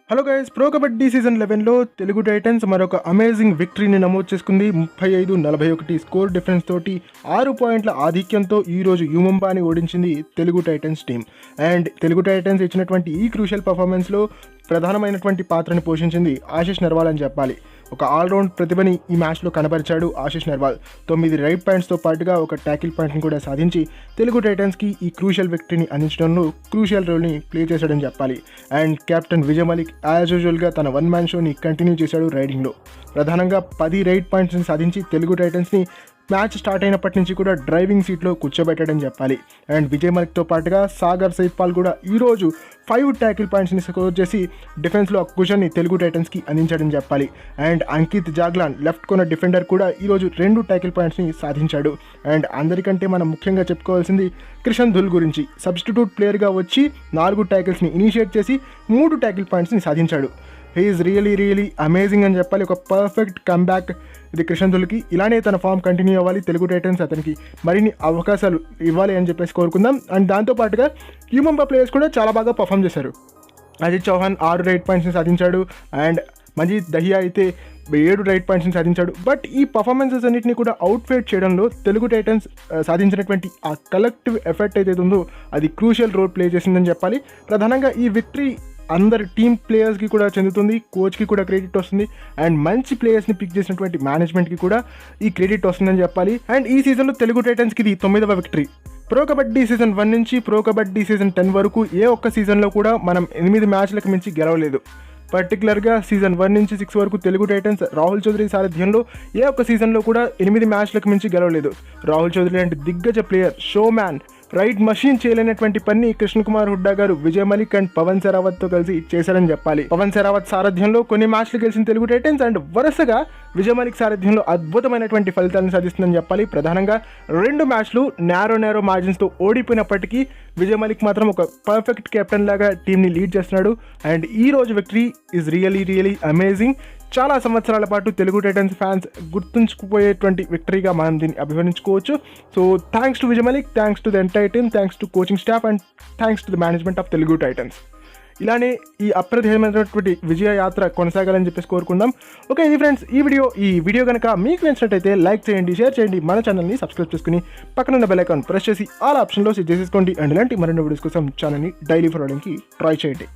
Hello guys, pro kabaddi season 11లో Telugu titans మరొక amazing విక్టరీని నమోదు చేసుకుంది. 35-41 స్కోర్ డిఫరెన్స్ తోటి 6 పాయింట్ల ఆధిక్యంతో ఈరోజు యుముంబాని ఓడించింది Telugu titans team. And Telugu titans ఇచ్చినటువంటి ఈ క్రూషియల్ పర్ఫార్మెన్స్లో ప్రధానమైనటువంటి పాత్రని పోషించింది ఆశిష్ నర్వాల్ అని చెప్పాలి. ఒక ఆల్రౌండ్ ప్రతిభని ఈ మ్యాచ్లో కనబరిచాడు ఆశిష్ నర్వాల్. 9 రైట్ పాయింట్స్తో పాటుగా ఒక ట్యాకిల్ పాయింట్ని కూడా సాధించి తెలుగు టైటన్స్కి ఈ క్రూషియల్ విక్టరీని అందించడంలో క్రూషియల్ రోల్ని ప్లే చేశాడని చెప్పాలి. And captain Vijay Malik as యూజువల్గా తన 1 మ్యాన్ షోని కంటిన్యూ చేశాడు రైడింగ్లో. ప్రధానంగా 10 రైట్ పాయింట్స్ని సాధించి తెలుగు టైటన్స్ని మ్యాచ్ స్టార్ట్ అయినప్పటి నుంచి కూడా డ్రైవింగ్ సీట్లో కూర్చోబెట్టాడని చెప్పాలి. అండ్ విజయ్ మలిక్తో పాటుగా సాగర్ సైత్పాల్ కూడా ఈరోజు 5 ట్యాకిల్ పాయింట్స్ని స్కోర్ చేసి డిఫెన్స్లో ఆ కుషన్ని తెలుగు టైటన్స్కి అందించాడని చెప్పాలి. And Ankit Jaglan left corner defender కూడా ఈరోజు 2 ట్యాకిల్ పాయింట్స్ని సాధించాడు. అండ్ అందరికంటే మనం ముఖ్యంగా చెప్పుకోవాల్సింది క్రిషన్ ధుల్ గురించి. సబ్స్టిట్యూట్ ప్లేయర్గా వచ్చి 4 ట్యాకిల్స్ని ఇనిషియేట్ చేసి 3 ట్యాకిల్ పాయింట్స్ని సాధించాడు. హీఈస్ రియలీ అమేజింగ్ అని చెప్పాలి. ఒక పర్ఫెక్ట్ కమ్బ్యాక్ ఇది క్రిషన్ ధుల్కి. ఇలానే తన ఫామ్ కంటిన్యూ అవ్వాలి. తెలుగు టైటన్స్ అతనికి మరిన్ని అవకాశాలు ఇవ్వాలి అని చెప్పేసి కోరుకుందాం. అండ్ దాంతోపాటుగా యుముంబా ప్లేయర్స్ కూడా చాలా బాగా పర్ఫామ్ చేశారు. అజిత్ చౌహాన్ 6 రైట్ పాయింట్స్ని సాధించాడు. అండ్ మంజీత్ దహియా అయితే 7 రైట్ పాయింట్స్ని సాధించాడు. బట్ ఈ పర్ఫార్మెన్సెస్ అన్నింటినీ కూడా అవుట్ఫేట్ చేయడంలో తెలుగు టైటన్స్ సాధించినటువంటి ఆ కలెక్టివ్ ఎఫర్ట్ ఏదైతే ఉందో అది క్రూషియల్ రోల్ ప్లే చేసిందని చెప్పాలి. ప్రధానంగా ఈ విక్టరీ అందరి టీమ్ ప్లేయర్స్కి కూడా చెందుతుంది, కోచ్కి కూడా క్రెడిట్ వస్తుంది. అండ్ మంచి ప్లేయర్స్ని పిక్ చేసినటువంటి మేనేజ్మెంట్కి కూడా ఈ క్రెడిట్ వస్తుందని చెప్పాలి. అండ్ ఈ సీజన్లో తెలుగు టైటన్స్కి ఇది 9వ విక్టరీ. ప్రో కబడ్డీ సీజన్ 1 నుంచి ప్రో కబడ్డీ సీజన్ 10 వరకు ఏ ఒక్క సీజన్లో కూడా మనం 8 మ్యాచ్లకు మించి గెలవలేదు. పర్టికులర్గా సీజన్ 1 నుంచి 6 వరకు తెలుగు టైటన్స్ రాహుల్ చౌదరి సారథ్యంలో ఏ ఒక్క సీజన్లో కూడా 8 మ్యాచ్లకు మించి గెలవలేదు. రాహుల్ చౌదరి లాంటి దిగ్గజ player, show man, right machine చేయలేనటువంటి పని కృష్ణ కుమార్ హుడ్డా గారు విజయ్ మలిక్ అండ్ పవన్ సెరావత్తో కలిసి చేశారని చెప్పాలి. పవన్ సెరావత్ సారథ్యంలో కొన్ని మ్యాచ్లు గెలిచిన తెలుగు టైటన్స్ అండ్ వరుసగా విజయ్ మలిక్ సారథ్యంలో అద్భుతమైనటువంటి ఫలితాలను సాధిస్తుందని చెప్పాలి. ప్రధానంగా 2 మ్యాచ్లు నేరో మార్జిన్స్తో ఓడిపోయినప్పటికీ విజయ్ మలిక్ మాత్రం ఒక పర్ఫెక్ట్ కెప్టెన్ లాగా టీంని లీడ్ చేస్తున్నాడు. అండ్ ఈ రోజు విక్టరీ ఈజ్ రియలీ అమేజింగ్. చాలా సంవత్సరాల పాటు తెలుగు టైటన్స్ ఫ్యాన్స్ గుర్తుంచుకుపోయేటువంటి విక్టరీగా మనం దీన్ని అభివర్ణించుకోవచ్చు. So thanks to Vijay Malik, thanks to the entire team, thanks to coaching staff and thanks to the management of Telugu titans. ఇలానే ఈ అప్రతిహమైనటువంటి విజయ యాత్ర కొనసాగాలని చెప్పేసి కోరుకుందాం. ఓకే, ఇది ఫ్రెండ్స్ ఈ వీడియో కనుక మీకు నచ్చినట్టయితే లైక్ చేయండి, షేర్ చేయండి, మన ఛానల్ని సబ్స్క్రైబ్ చేసుకుని పక్కన ఉన్న బెల్ ఐకాన్ ప్రెస్ చేసి ఆల్ ఆప్షన్లో సెట్ చేసేసుకోండి. అండ్ ఇలాంటి మరిన్ని వీడియోస్ కోసం ఛానల్ని డైలీ ఫాలోయింగ్కి ట్రై చేయండి.